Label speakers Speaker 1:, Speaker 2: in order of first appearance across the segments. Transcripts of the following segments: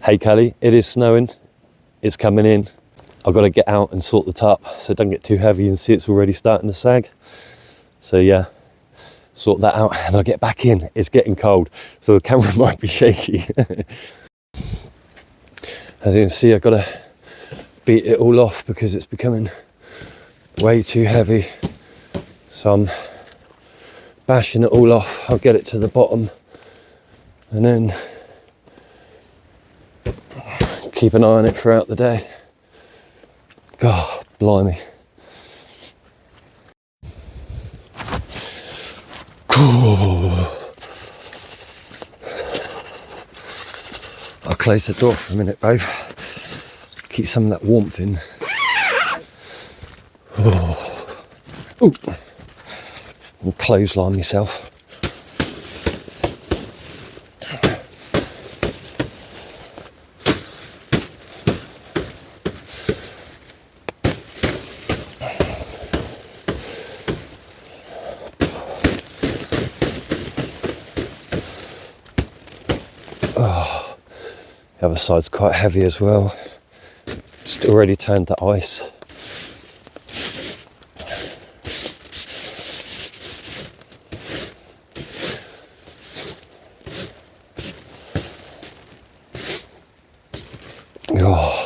Speaker 1: Hey Cully, it is snowing, it's coming in. I've got to get out and sort the tarp so it doesn't get too heavy and see it's already starting to sag. So yeah, sort that out and I'll get back in. It's getting cold, so the camera might be shaky. As you can see, I've got to beat it all off because it's becoming way too heavy. So I'm bashing it all off. I'll get it to the bottom and then keep an eye on it throughout the day. God, blimey. I'll close the door for a minute, babe. Keep some of that warmth in. Ooh. I'll clothesline myself. Oh, the other side's quite heavy as well. Just already turned to ice. Oh.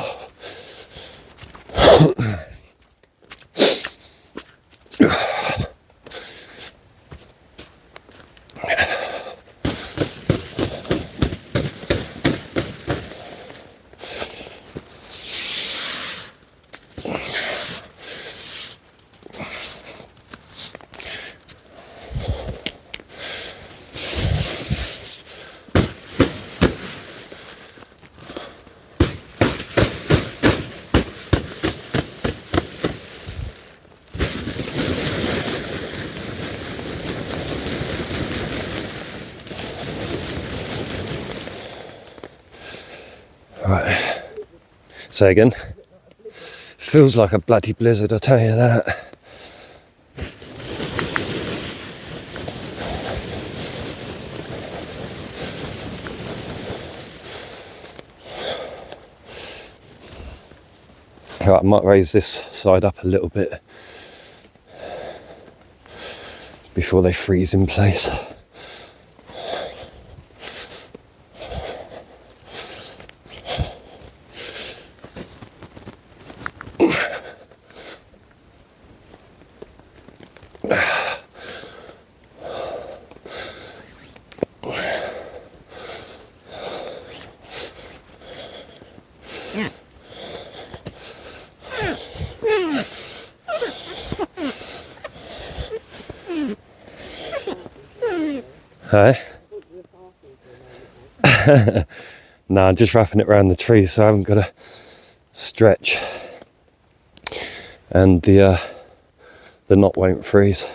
Speaker 1: Right, say again. Feels like a bloody blizzard, I'll tell you that. Right, I might raise this side up a little bit before they freeze in place. Hey? Nah, I'm just wrapping it around the tree so I haven't got to stretch. And the knot won't freeze.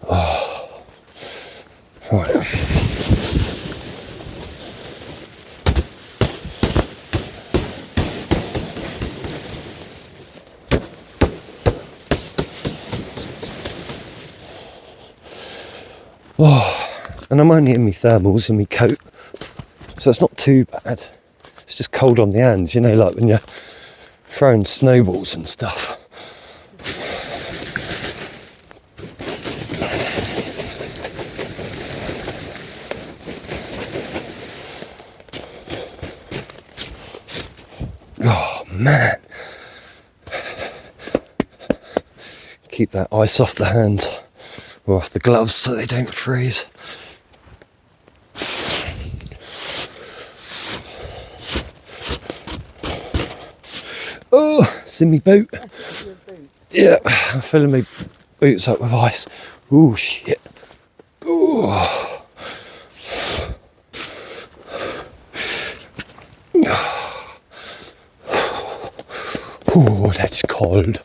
Speaker 1: Oh. Right. Oh, and I'm only in my thermals and my coat, so it's not too bad. It's just cold on the hands, you know, like when you're throwing snowballs and stuff. Oh man. Keep that ice off the hands. Or off the gloves so they don't freeze. Oh, it's in my boot. Yeah, I'm filling my boots up with ice. Oh shit. Oh. Oh, that's cold.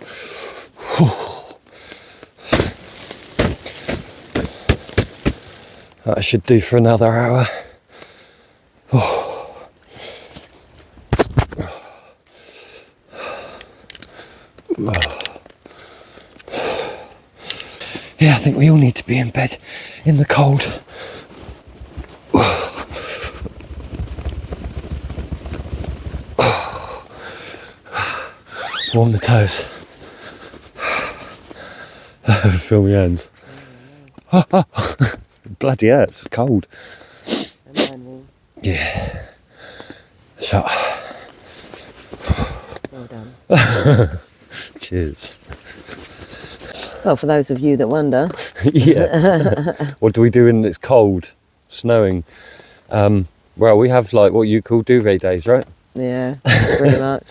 Speaker 1: That should do for another hour. Oh. Yeah, think we all need to be in bed in the cold. Warm the toes. Feel my hands. Bloody hell, it's cold. Yeah. Shut.
Speaker 2: Well done.
Speaker 1: Cheers.
Speaker 2: Well, for those of you that wonder.
Speaker 1: Yeah. What do we do when it's cold, snowing? Well, we have like what you call duvet days, right?
Speaker 2: Yeah, pretty much.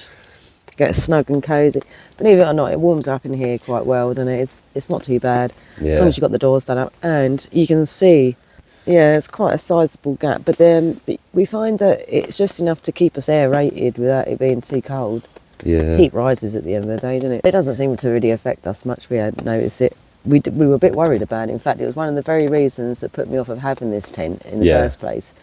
Speaker 2: Get snug and cosy. Believe it or not, it warms up in here quite well, doesn't it? It's not too bad.
Speaker 1: Yeah.
Speaker 2: As long as you've got the doors done up. And you can see, yeah, it's quite a sizable gap. But then we find that it's just enough to keep us aerated without it being too cold.
Speaker 1: Yeah.
Speaker 2: Heat rises at the end of the day, doesn't it? It doesn't seem to really affect us much. We hadn't noticed it. We were a bit worried about it. In fact, it was one of the very reasons that put me off of having this tent in the first place.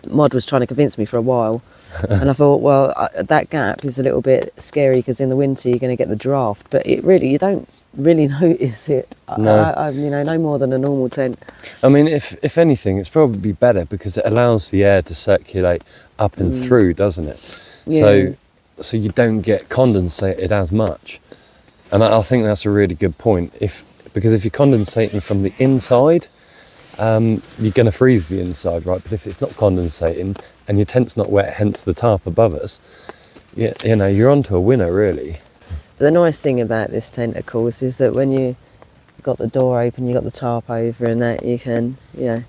Speaker 2: Mod was trying to convince me for a while. And I thought, well, that gap is a little bit scary because in the winter you're going to get the draft. But you don't really notice it.
Speaker 1: No.
Speaker 2: No more than a normal tent.
Speaker 1: I mean, if anything, it's probably better because it allows the air to circulate up and through, doesn't it?
Speaker 2: Yeah.
Speaker 1: So you don't get condensated as much. And I think that's a really good point. Because if you're condensating from the inside, you're going to freeze the inside, right? But if it's not condensating and your tent's not wet, hence the tarp above us, you're onto a winner, really.
Speaker 2: The nice thing about this tent, of course, is that when you got the door open, you got the tarp over, and that you can, the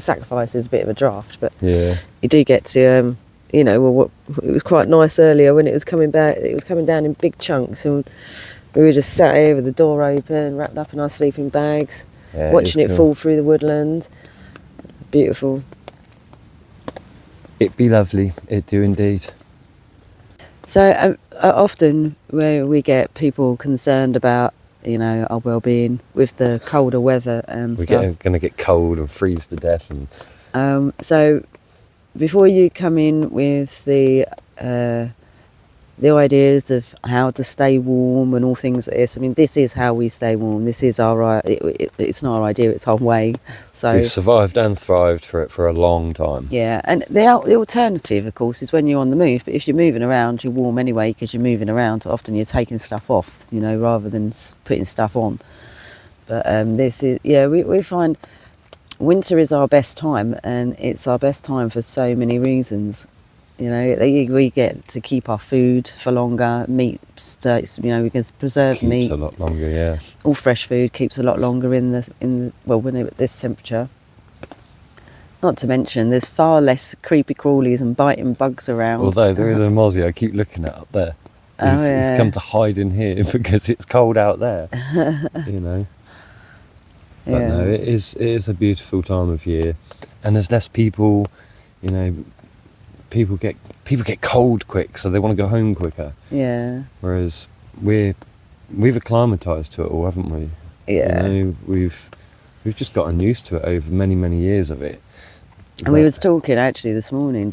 Speaker 2: sacrifice is a bit of a draft, but you do get to, it was quite nice earlier when it was coming back. It was coming down in big chunks, and we were just sat here with the door open, wrapped up in our sleeping bags.
Speaker 1: Yeah,
Speaker 2: watching it
Speaker 1: cool.
Speaker 2: fall through the woodland. Beautiful.
Speaker 1: It'd be lovely. It do indeed.
Speaker 2: So often where we get people concerned about, our well-being with the colder weather and stuff.
Speaker 1: We're going to get cold and freeze to death. And
Speaker 2: so before you come in with the ideas of how to stay warm and all things like this. I mean, this is how we stay warm. This is it's not our idea, it's our way. So
Speaker 1: we've survived and thrived for a long time.
Speaker 2: Yeah, and the alternative, of course, is when you're on the move. But if you're moving around, you're warm anyway because you're moving around. Often you're taking stuff off, rather than putting stuff on. But this is, we find winter is our best time, and it's our best time for so many reasons. We get to keep our food for longer. Meat, we can preserve meat.
Speaker 1: Keeps a lot longer, yeah.
Speaker 2: All fresh food keeps a lot longer in when at this temperature. Not to mention, there's far less creepy crawlies and biting bugs around.
Speaker 1: Although there is a mozzie I keep looking at up there. He's come to hide in here because it's cold out there. But no, it is a beautiful time of year, and there's less people. People get cold quick, so they want to go home quicker. Yeah. Whereas we've acclimatised to it all, haven't we?
Speaker 2: Yeah.
Speaker 1: We've just gotten used to it over many, many years of it.
Speaker 2: And we was talking actually this morning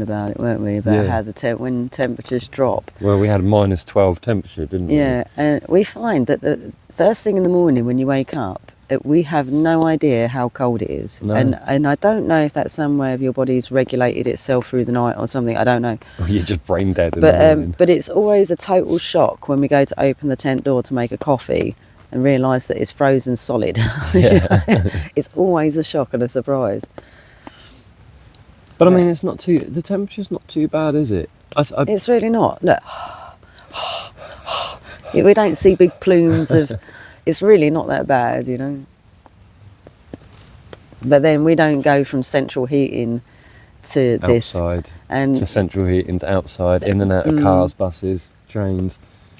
Speaker 2: about it, weren't we? About how when temperatures drop.
Speaker 1: Well, we had a -12 temperature, didn't we?
Speaker 2: Yeah, and we find that the first thing in the morning when you wake up, we have no idea how cold it is. No. And I don't know if that's some way of your body's regulated itself through the night or something. I don't know.
Speaker 1: Well, you're just brain dead in the morning.
Speaker 2: But it's always a total shock when we go to open the tent door to make a coffee and realise that it's frozen solid.
Speaker 1: Yeah.
Speaker 2: It's always a shock and a surprise.
Speaker 1: But I mean, the temperature's not too bad, is it?
Speaker 2: It's really not. Look. We don't see big plumes of... It's really not that bad, But then we don't go from central heating to
Speaker 1: outside,
Speaker 2: this. And
Speaker 1: to central heating to outside, in and out of cars, buses, trains.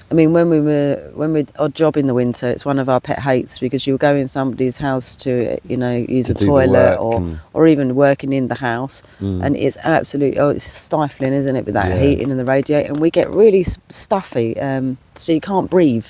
Speaker 2: I mean, when we're odd job in the winter, it's one of our pet hates because you'll go in somebody's house to, use a toilet or even working in the house. And it's absolutely, it's stifling, isn't it, with that heating and the radiator. And we get really stuffy, so you can't breathe.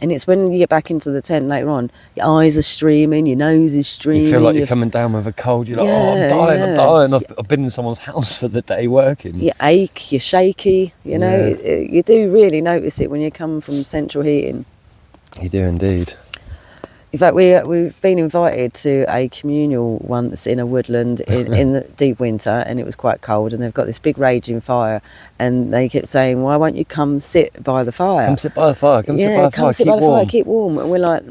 Speaker 2: And it's when you get back into the tent later on, your eyes are streaming, your nose is streaming.
Speaker 1: You feel like you're coming down with a cold. You're like, I'm dying. I've been in someone's house for the day working.
Speaker 2: You ache, you're shaky, You do really notice it when you come from central heating.
Speaker 1: You do indeed.
Speaker 2: In fact, we've been invited to a communal once in a woodland in the deep winter, and it was quite cold, and they've got this big raging fire, and they kept saying, why won't you come sit by the fire?
Speaker 1: Come sit by the fire, come sit by the fire,
Speaker 2: come sit by the fire, keep warm. And we're like,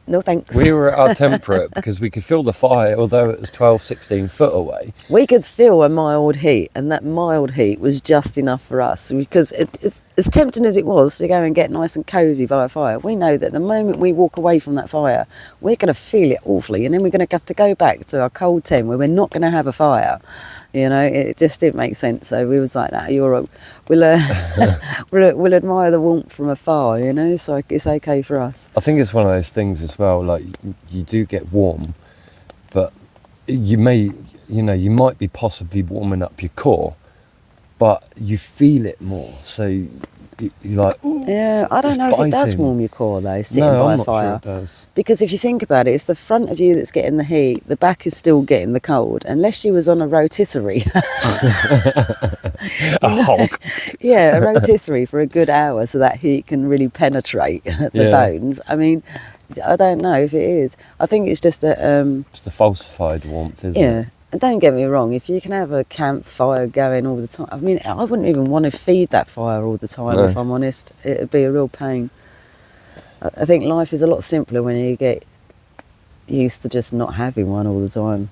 Speaker 2: no thanks.
Speaker 1: We were at our temperate because we could feel the fire, although it was 12, 16 foot away.
Speaker 2: We could feel a mild heat, and that mild heat was just enough for us, because it's as tempting as it was to go and get nice and cosy by a fire. We know that the moment we walk away from that fire, we're going to feel it awfully, and then we're going to have to go back to our cold tent where we're not going to have a fire. You know, it just didn't make sense. So we was like, no, we'll admire the warmth from afar, you know, so it's okay for us.
Speaker 1: I think it's one of those things as well, like you do get warm, but you might be possibly warming up your core, but you feel it more. So you're like, ooh,
Speaker 2: yeah, I don't know if it does warm your core though, sitting by a fire.
Speaker 1: Sure it does.
Speaker 2: Because if you think about it, it's the front of you that's getting the heat, the back is still getting the cold, unless you was on a rotisserie.
Speaker 1: A hog.
Speaker 2: Yeah, a rotisserie for a good hour so that heat can really penetrate the bones. I mean, I don't know if it is. I think it's just a...
Speaker 1: Just a falsified warmth, isn't it?
Speaker 2: Yeah. And don't get me wrong, if you can have a campfire going all the time, I mean, I wouldn't even want to feed that fire all the time, if I'm honest. It would be a real pain. I think life is a lot simpler when you get used to just not having one all the time.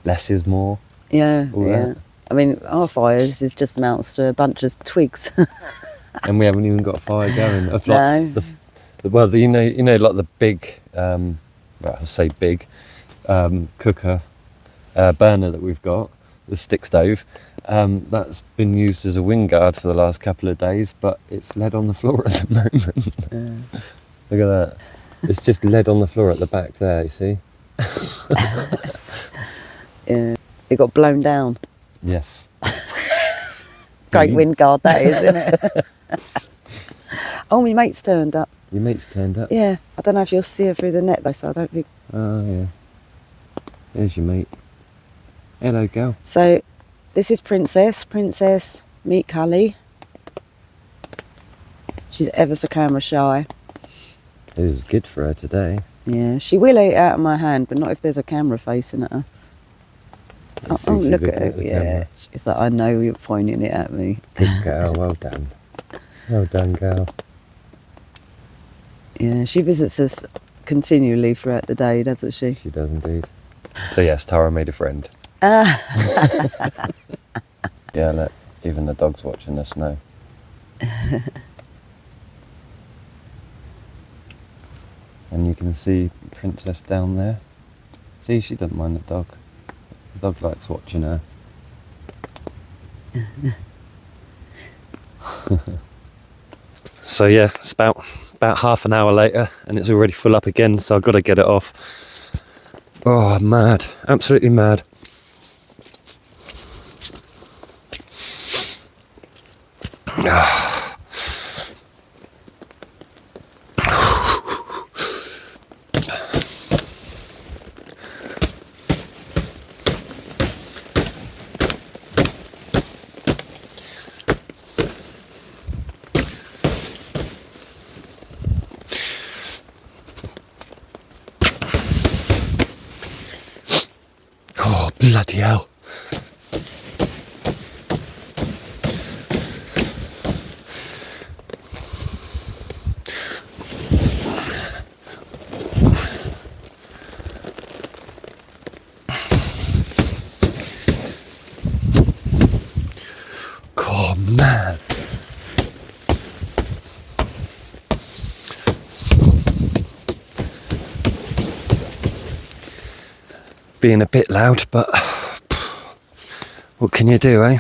Speaker 1: Less is more.
Speaker 2: Yeah, yeah. I mean, our fires is just amounts to a bunch of twigs.
Speaker 1: And we haven't even got a fire going.
Speaker 2: No.
Speaker 1: Like you know, like the big, well, I say big, cooker, burner that we've got, the stick stove, that's been used as a wind guard for the last couple of days, but it's lead on the floor at the moment. Look at that. It's just lead on the floor at the back there, you see?
Speaker 2: Yeah, it got blown down.
Speaker 1: Yes.
Speaker 2: Great wind guard that is, isn't it? Oh, my mate's turned up.
Speaker 1: Your mate's turned up?
Speaker 2: Yeah, I don't know if you'll see her through the net though, so I don't think...
Speaker 1: Oh, yeah. There's your mate. Hello, girl.
Speaker 2: So, this is Princess. Princess, meet Cully. She's ever so camera shy.
Speaker 1: This is good for her today.
Speaker 2: Yeah, she will eat out of my hand, but not if there's a camera facing at her. Oh, look at her. Yeah, she's like, I know you're pointing it at me.
Speaker 1: Good girl, well done. Well done, girl.
Speaker 2: Yeah, she visits us continually throughout the day, doesn't she?
Speaker 1: She does indeed. So yes, Tara made a friend.
Speaker 2: Ah.
Speaker 1: Yeah, look, even the dog's watching us now. And you can see Princess down there. See, she doesn't mind the dog. The dog likes watching her. So yeah, it's about half an hour later and it's already full up again, so I've got to get it off. Oh, mad. Absolutely mad. Oh, bloody hell. Oh, man. Being a bit loud, but what can you do, eh?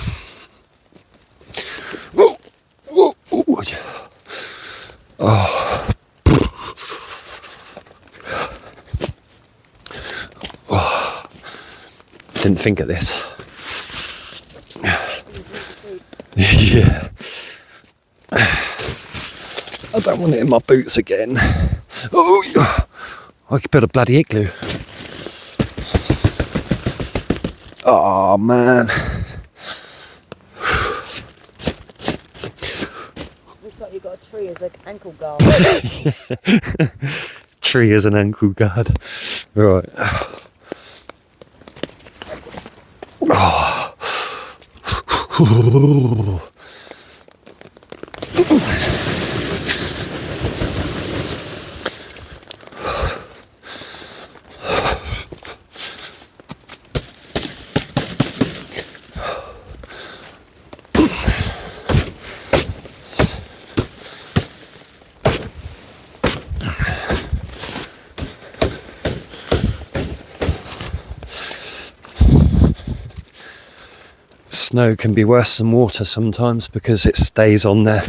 Speaker 1: Whoa, whoa, whoa. Oh. Oh. Didn't think of this. Yeah. I don't want it in my boots again. Oh, I could put a bloody igloo. Oh, man.
Speaker 2: Looks like you've got a tree as an ankle guard.
Speaker 1: tree as an ankle guard. Right. Oh. Snow can be worse than water sometimes because it stays on there.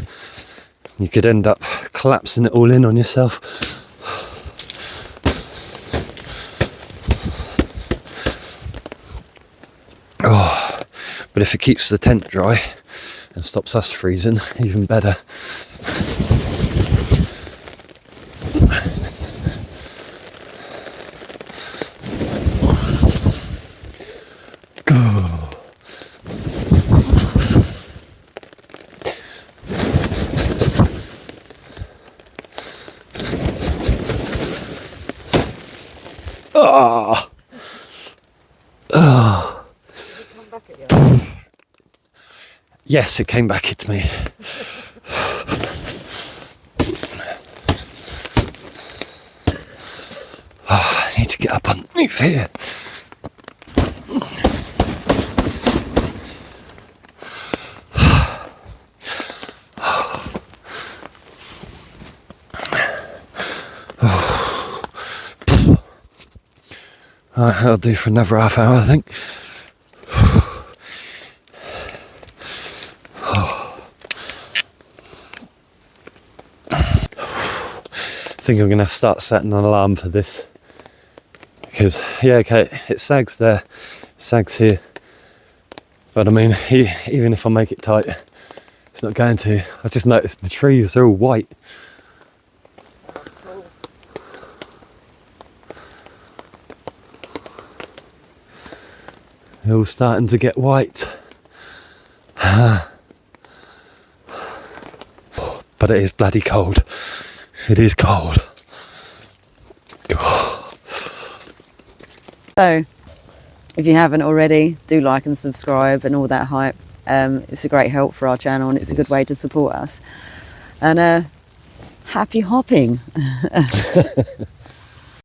Speaker 1: You could end up collapsing it all in on yourself. Oh, but if it keeps the tent dry and stops us freezing, even better. Ah. Ah. Yes, it came back at me. I need to get up underneath here. That'll do for another half hour, I think. I think I'm going to have to start setting an alarm for this. Because, yeah, okay, it sags there, it sags here. But I mean, even if I make it tight, it's not going to. I just noticed the trees are all white. They're all starting to get white. But it is bloody cold. It is cold.
Speaker 2: So, if you haven't already, do like and subscribe and all that hype. It's a great help for our channel and it's a good way to support us. And happy hopping.